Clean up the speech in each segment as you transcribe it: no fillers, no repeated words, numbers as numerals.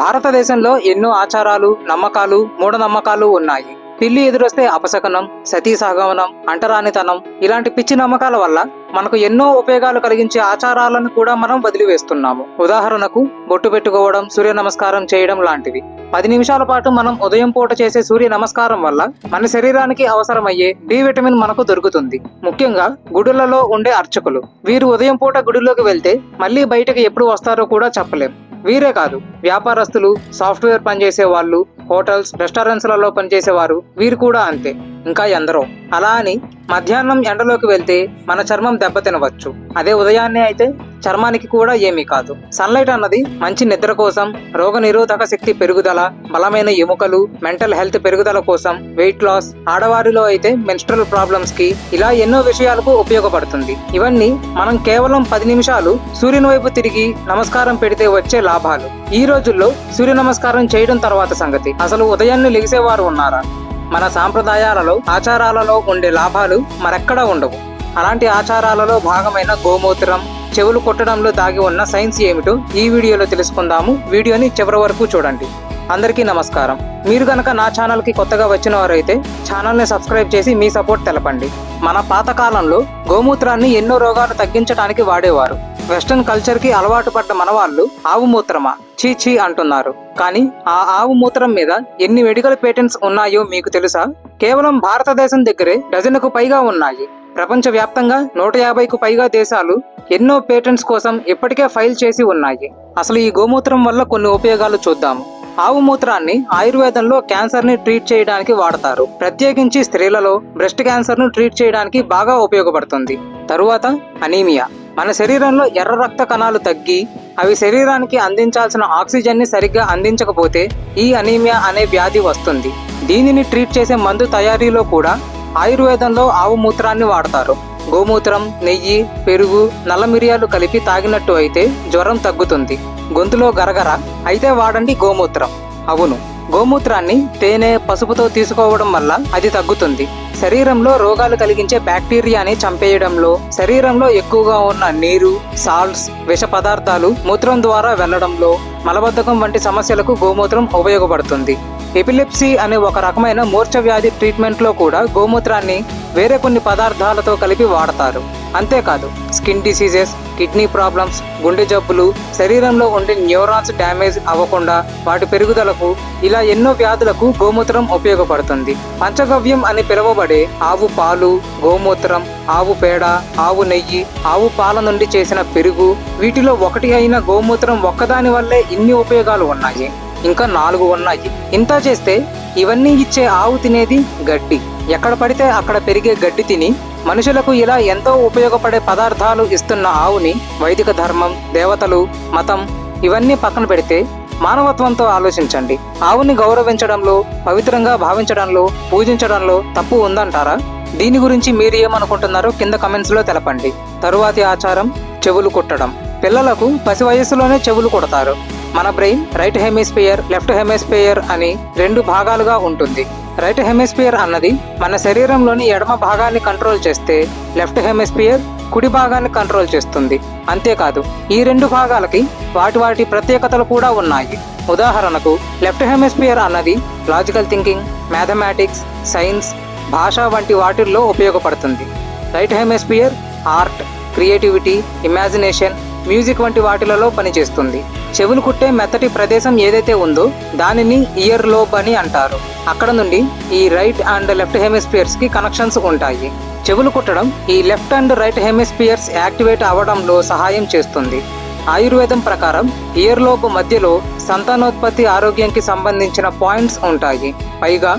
భారతదేశంలో ఎన్నో ఆచారాలు, నమ్మకాలు, మూఢనమ్మకాలు ఉన్నాయి. పిల్లి ఎదురొస్తే అపశకనం, సతీ సహగమనం, అంటరానితనం ఇలాంటి పిచ్చి నమ్మకాల వల్ల మనకు ఎన్నో ఉపయోగాలు కలిగించే ఆచారాలను కూడా మనం వదిలివేస్తున్నాము. ఉదాహరణకు బొట్టు పెట్టుకోవడం, సూర్య నమస్కారం చేయడం లాంటివి. 10 నిమిషాల పాటు మనం ఉదయం పూట చేసే సూర్య నమస్కారం వల్ల మన శరీరానికి అవసరమయ్యే డి విటమిన్ మనకు దొరుకుతుంది. ముఖ్యంగా గుడులలో ఉండే అర్చకులు, వీరు ఉదయం పూట గుడిలోకి వెళ్తే మళ్ళీ బయటకు ఎప్పుడు వస్తారో కూడా చెప్పలేం. వీరే కాదు, వ్యాపారస్తులు, సాఫ్ట్వేర్ పనిచేసే వాళ్ళు, హోటల్స్, రెస్టారెంట్స్లలో పనిచేసేవారు, వీరు కూడా అంతే. ఇంకా ఎందరో. అలా అని మధ్యాహ్నం ఎండలోకి వెళ్తే మన చర్మం దెబ్బతినవచ్చు. అదే ఉదయాన్నే అయితే చర్మానికి కూడా ఏమీ కాదు. సన్లైట్ అన్నది మంచి నిద్ర కోసం, రోగ నిరోధక శక్తి పెరుగుదల, బలమైన ఎముకలు, మెంటల్ హెల్త్ పెరుగుదల కోసం, వెయిట్ లాస్, ఆడవారిలో అయితే మెన్స్ట్రల్ ప్రాబ్లమ్స్ కి, ఇలా ఎన్నో విషయాలకు ఉపయోగపడుతుంది. ఇవన్నీ మనం కేవలం 10 నిమిషాలు సూర్యుని వైపు తిరిగి నమస్కారం పెడితే వచ్చే లాభాలు. ఈ రోజుల్లో సూర్య నమస్కారం చేయడం తర్వాత సంగతి. అసలు ఉదయాన్నే లెగిసేవారు ఉన్నారా? మన సాంప్రదాయాలలో, ఆచారాలలో ఉండే లాభాలు మరెక్కడా ఉండవు. అలాంటి ఆచారాలలో భాగమైన గోమూత్రం, చెవులు కొట్టడంలో దాగి ఉన్న సైన్స్ ఏమిటో ఈ వీడియోలో తెలుసుకుందాము. వీడియోని చివరి వరకు చూడండి. అందరికీ నమస్కారం. మీరు గనక నా ఛానల్కి కొత్తగా వచ్చిన వారైతే ఛానల్ని సబ్స్క్రైబ్ చేసి మీ సపోర్ట్ తెలపండి. మన పాతకాలంలో గోమూత్రాన్ని ఎన్నో రోగాలు తగ్గించడానికి వాడేవారు. వెస్టర్న్ కల్చర్కి అలవాటు పడ్డ మన వాళ్ళు ఆవు మూత్రమా, చీ అంటున్నారు. కానీ ఆ ఆవు మూత్రం మీద ఎన్ని మెడికల్ పేటెంట్స్ ఉన్నాయో మీకు తెలుసా? కేవలం భారతదేశం దగ్గరే డజన్కు పైగా ఉన్నాయి. ప్రపంచ వ్యాప్తంగా 150కు పైగా దేశాలు ఎన్నో పేటెంట్స్ కోసం ఇప్పటికే ఫైల్ చేసి ఉన్నాయి. అసలు ఈ గోమూత్రం వల్ల కొన్ని ఉపయోగాలు చూద్దాము. ఆవు మూత్రాన్ని ఆయుర్వేదంలో క్యాన్సర్ ని ట్రీట్ చేయడానికి వాడతారు. ప్రత్యేకించి స్త్రీలలో బ్రెస్ట్ క్యాన్సర్ ను ట్రీట్ చేయడానికి బాగా ఉపయోగపడుతుంది. తరువాత అనీమియా. మన శరీరంలో ఎర్ర రక్త కణాలు తగ్గి అవి శరీరానికి అందించాల్సిన ఆక్సిజన్ ని సరిగ్గా అందించకపోతే ఈ అనీమియా అనే వ్యాధి వస్తుంది. దీనిని ట్రీట్ చేసే మందు తయారీలో కూడా ఆయుర్వేదంలో ఆవు మూత్రాన్ని వాడతారు. గోమూత్రం, నెయ్యి, పెరుగు, నల్ల మిరియాలు కలిపి తాగినట్టు అయితే జ్వరం తగ్గుతుంది. గొంతులో గరగర అయితే వాడండి గోమూత్రం. అవును, గోమూత్రాన్ని తేనె, పసుపుతో తీసుకోవడం వల్ల అది తగ్గుతుంది. శరీరంలో రోగాలు కలిగించే బ్యాక్టీరియాని చంపేయడంలో, శరీరంలో ఎక్కువగా ఉన్న నీరు, సాల్ట్స్, విష పదార్థాలు మూత్రం ద్వారా వెళ్లడంలో, మలబద్ధకం వంటి సమస్యలకు గోమూత్రం ఉపయోగపడుతుంది. ఎపిలెప్సీ అనే ఒక రకమైన మూర్ఛ వ్యాధి ట్రీట్మెంట్ లో కూడా గోమూత్రాన్ని వేరే కొన్ని పదార్థాలతో కలిపి వాడతారు. అంతేకాదు, స్కిన్ డిసీజెస్, కిడ్నీ ప్రాబ్లమ్స్, గుండె జబ్బులు, శరీరంలో ఉండే న్యూరాన్స్ డ్యామేజ్ అవ్వకుండా వాటి పెరుగుదలకు, ఇలా ఎన్నో వ్యాధులకు గోమూత్రం ఉపయోగపడుతుంది. పంచగవ్యం అని పిలువబడే ఆవు పాలు, గోమూత్రం, ఆవు పేడ, ఆవు నెయ్యి, ఆవు పాల నుండి చేసిన పెరుగు, వీటిలో ఒకటి అయిన గోమూత్రం ఒక్కదాని వల్లే ఇన్ని ఉపయోగాలు ఉన్నాయి. ఇంకా 4 ఉన్నాయి. ఇంత చేస్తే ఇవన్నీ ఇచ్చే ఆవు తినేది గడ్డి. ఎక్కడ పడితే అక్కడ పెరిగే గడ్డి తిని మనుషులకు ఇలా ఎంతో ఉపయోగపడే పదార్థాలు ఇస్తున్న ఆవుని వైదిక ధర్మం, దేవతలు, మతం ఇవన్నీ పక్కన పెడితే మానవత్వంతో ఆలోచించండి. ఆవుని గౌరవించడంలో, పవిత్రంగా భావించడంలో, పూజించడంలో తప్పు ఉందంటారా? దీని గురించి మీరు ఏమనుకుంటున్నారో కింద కమెంట్స్ లో తెలపండి. తరువాతి ఆచారం చెవులు కుట్టడం. పిల్లలకు పసి వయస్సులోనే చెవులు కుడతారు. మన brain right hemisphere, left hemisphere అని 2 భాగాలుగా ఉంటుంది. రైట్ హెమిస్ఫియర్ అన్నది మన శరీరంలోని ఎడమ భాగాన్ని కంట్రోల్ చేస్తే, లెఫ్ట్ హెమిస్ఫియర్ కుడి భాగాన్ని కంట్రోల్ చేస్తుంది. అంతేకాదు, ఈ 2 భాగాలకి వాటి ప్రత్యేకతలు కూడా ఉన్నాయి. ఉదాహరణకు, లెఫ్ట్ హెమిస్ఫియర్ అన్నది లాజికల్ థింకింగ్, మ్యాథమెటిక్స్, సైన్స్, భాష వంటి వాటిల్లో ఉపయోగపడుతుంది. Right hemisphere art, creativity, imagination, music వంటి వాటిలలో పనిచేస్తుంది. చెవులు కుట్టే మెత్తటి ప్రదేశం ఏదైతే ఉందో దానిని ఇయర్ లోబ్ అని అంటారు. అక్కడ నుండి ఈ రైట్ అండ్ లెఫ్ట్ హెమిస్ఫియర్స్ కి కనెక్షన్స్ ఉంటాయి. చెవులు కుట్టడం ఈ left and right hemispheres activate అవ్వడంలో సహాయం చేస్తుంది. ఆయుర్వేదం ప్రకారం ఇయర్ లోబ్ మధ్యలో సంతానోత్పత్తి ఆరోగ్యానికి సంబంధించిన పాయింట్స్ ఉంటాయి. పైగా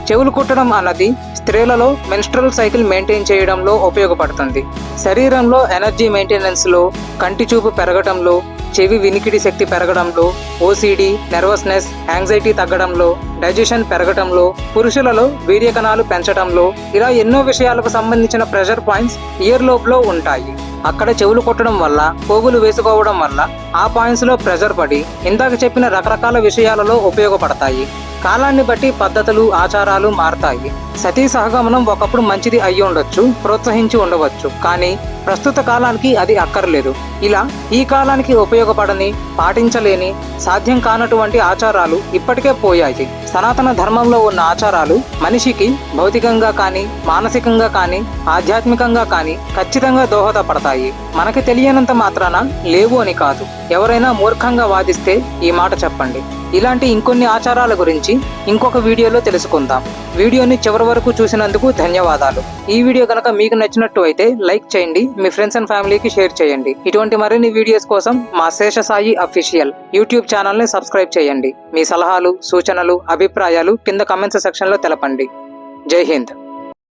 చెవులు కుట్టడం అన్నది స్త్రీలలో మెన్స్ట్రల్ సైకిల్ మెయింటైన్ చేయడంలో ఉపయోగపడుతుంది. శరీరంలో ఎనర్జీ మెయింటెనెన్స్ లో, కంటి చూపు పెరగడంలో, చెవి వినికిడి శక్తి పెరగడంలో, ఓసిడి, నెర్వస్నెస్, యాంగ్జైటీ తగ్గడంలో, డైజెషన్ పెరగడంలో, పురుషులలో వీర్య కణాలు పెంచడంలో, ఇలా ఎన్నో విషయాలకు సంబంధించిన ప్రెషర్ పాయింట్స్ ఇయర్ లోబ్ లో ఉంటాయి. అక్కడ చెవులు కొట్టడం వల్ల, పోగులు వేసుకోవడం వల్ల ఆ పాయింట్స్ లో ప్రెషర్ పడి ఇందాక చెప్పిన రకరకాల విషయాలలో ఉపయోగపడతాయి. కాలాన్ని బట్టి పద్ధతులు ఆచారాలు మారతాయి. సతీ సహగమనం ఒకప్పుడు మంచిది అయ్యి ఉండొచ్చు, ప్రోత్సహించి ఉండవచ్చు, కానీ ప్రస్తుత కాలానికి అది అక్కర్లేదు. ఇలా ఈ కాలానికి ఉపయోగపడని, పాటించలేని, సాధ్యం కానటువంటి ఆచారాలు ఇప్పటికే పోయాయి. సనాతన ధర్మంలో ఉన్న ఆచారాలు మనిషికి భౌతికంగా కానీ, మానసికంగా కానీ, ఆధ్యాత్మికంగా కానీ ఖచ్చితంగా దోహదపడతాయి. మనకి తెలియనంత మాత్రాన లేవు అని కాదు. ఎవరైనా మూర్ఖంగా వాదిస్తే ఈ మాట చెప్పండి. ఇలాంటి ఇంకొన్ని ఆచారాల గురించి ఇంకొక వీడియోలో తెలుసుకుందాం. వీడియోని చివరి వరకు చూసినందుకు ధన్యవాదాలు. ఈ వీడియో కనుక మీకు నచ్చినట్టు అయితే లైక్ చేయండి, మీ ఫ్రెండ్స్ అండ్ ఫ్యామిలీకి షేర్ చేయండి. ఇటువంటి మరిన్ని వీడియోస్ కోసం మా శేషసాయి అఫీషియల్ యూట్యూబ్ ఛానల్ ని సబ్స్క్రైబ్ చేయండి. మీ సలహాలు, సూచనలు, అభిప్రాయాలు కింద కామెంట్స్ సెక్షన్ లో తెలపండి. జై హింద్.